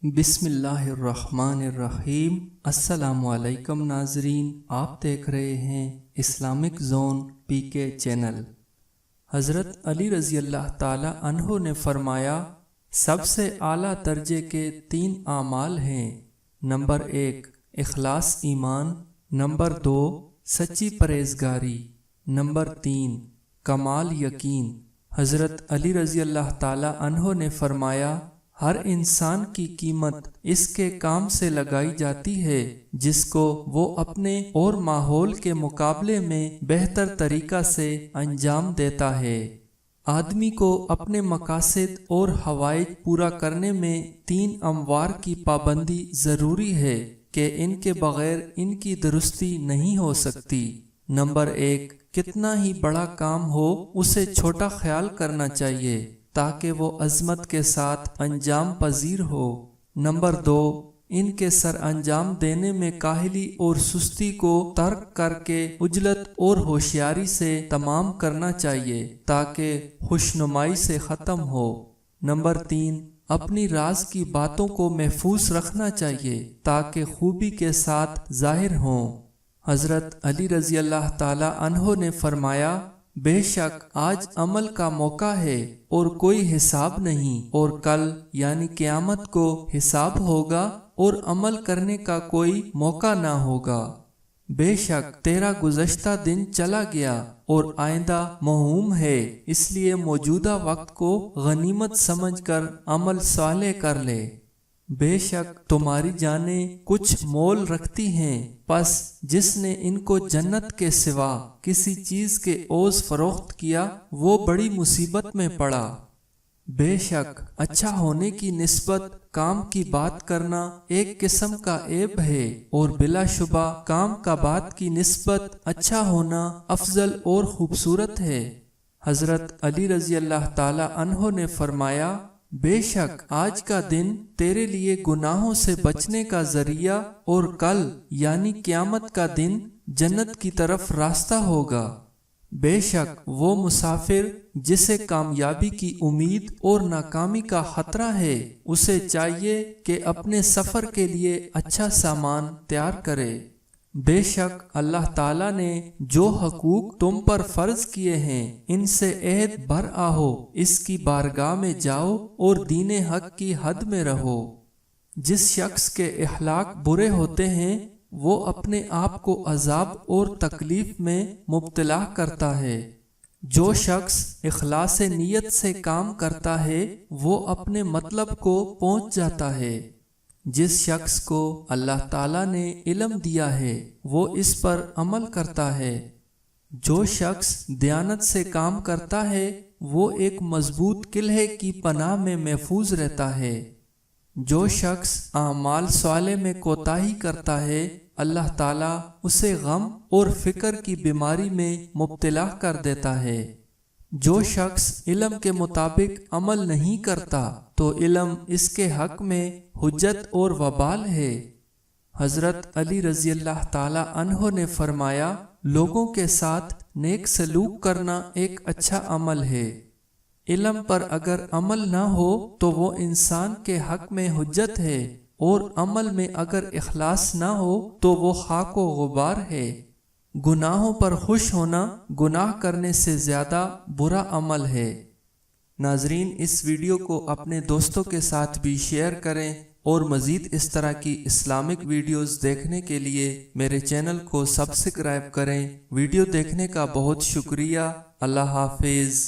بسم اللہ الرحمن الرحیم۔ السلام علیکم ناظرین، آپ دیکھ رہے ہیں اسلامک زون پی کے چینل۔ حضرت علی رضی اللہ تعالی عنہ نے فرمایا، سب سے اعلیٰ درجے کے 3 اعمال ہیں۔ نمبر 1 اخلاص ایمان، نمبر 2 سچی پرہیزگاری، نمبر 3 کمال یقین۔ حضرت علی رضی اللہ تعالی عنہ نے فرمایا، ہر انسان کی قیمت اس کے کام سے لگائی جاتی ہے جس کو وہ اپنے اور ماحول کے مقابلے میں بہتر طریقہ سے انجام دیتا ہے۔ آدمی کو اپنے مقاصد اور حوائج پورا کرنے میں 3 امور کی پابندی ضروری ہے کہ ان کے بغیر ان کی درستی نہیں ہو سکتی۔ نمبر 1 کتنا ہی بڑا کام ہو اسے چھوٹا خیال کرنا چاہیے تاکہ وہ عظمت کے ساتھ انجام پذیر ہو۔ نمبر 2 ان کے سر انجام دینے میں کاہلی اور سستی کو ترک کر کے عجلت اور ہوشیاری سے تمام کرنا چاہیے تاکہ خوشنمائی سے ختم ہو۔ نمبر 3 اپنی راز کی باتوں کو محفوظ رکھنا چاہیے تاکہ خوبی کے ساتھ ظاہر ہوں۔ حضرت علی رضی اللہ تعالی عنہ نے فرمایا، بے شک آج عمل کا موقع ہے اور کوئی حساب نہیں، اور کل یعنی قیامت کو حساب ہوگا اور عمل کرنے کا کوئی موقع نہ ہوگا۔ بے شک تیرا گزشتہ دن چلا گیا اور آئندہ موہوم ہے، اس لیے موجودہ وقت کو غنیمت سمجھ کر عمل صالح کر لے۔ بے شک تمہاری جانیں کچھ مول رکھتی ہیں، پس جس نے ان کو جنت کے سوا کسی چیز کے عوض فروخت کیا وہ بڑی مصیبت میں پڑا۔ بے شک اچھا ہونے کی نسبت کام کی بات کرنا ایک قسم کا عیب ہے، اور بلا شبہ کام کا بات کی نسبت اچھا ہونا افضل اور خوبصورت ہے۔ حضرت علی رضی اللہ تعالی عنہ نے فرمایا، بے شک آج کا دن تیرے لیے گناہوں سے بچنے کا ذریعہ اور کل یعنی قیامت کا دن جنت کی طرف راستہ ہوگا۔ بے شک وہ مسافر جسے کامیابی کی امید اور ناکامی کا خطرہ ہے، اسے چاہیے کہ اپنے سفر کے لیے اچھا سامان تیار کرے۔ بے شک اللہ تعالیٰ نے جو حقوق تم پر فرض کیے ہیں ان سے عہد بر آہو، اس کی بارگاہ میں جاؤ اور دین حق کی حد میں رہو۔ جس شخص کے اخلاق برے ہوتے ہیں وہ اپنے آپ کو عذاب اور تکلیف میں مبتلا کرتا ہے۔ جو شخص اخلاص نیت سے کام کرتا ہے وہ اپنے مطلب کو پہنچ جاتا ہے۔ جس شخص کو اللہ تعالیٰ نے علم دیا ہے وہ اس پر عمل کرتا ہے۔ جو شخص دیانت سے کام کرتا ہے وہ ایک مضبوط قلعے کی پناہ میں محفوظ رہتا ہے۔ جو شخص اعمال صالح میں کوتاہی کرتا ہے اللہ تعالیٰ اسے غم اور فکر کی بیماری میں مبتلا کر دیتا ہے۔ جو شخص علم کے مطابق عمل نہیں کرتا تو علم اس کے حق میں حجت اور وبال ہے۔ حضرت علی رضی اللہ تعالی عنہ نے فرمایا، لوگوں کے ساتھ نیک سلوک کرنا ایک اچھا عمل ہے۔ علم پر اگر عمل نہ ہو تو وہ انسان کے حق میں حجت ہے، اور عمل میں اگر اخلاص نہ ہو تو وہ خاک و غبار ہے۔ گناہوں پر خوش ہونا گناہ کرنے سے زیادہ برا عمل ہے۔ ناظرین اس ویڈیو کو اپنے دوستوں کے ساتھ بھی شیئر کریں، اور مزید اس طرح کی اسلامک ویڈیوز دیکھنے کے لیے میرے چینل کو سبسکرائب کریں۔ ویڈیو دیکھنے کا بہت شکریہ۔ اللہ حافظ۔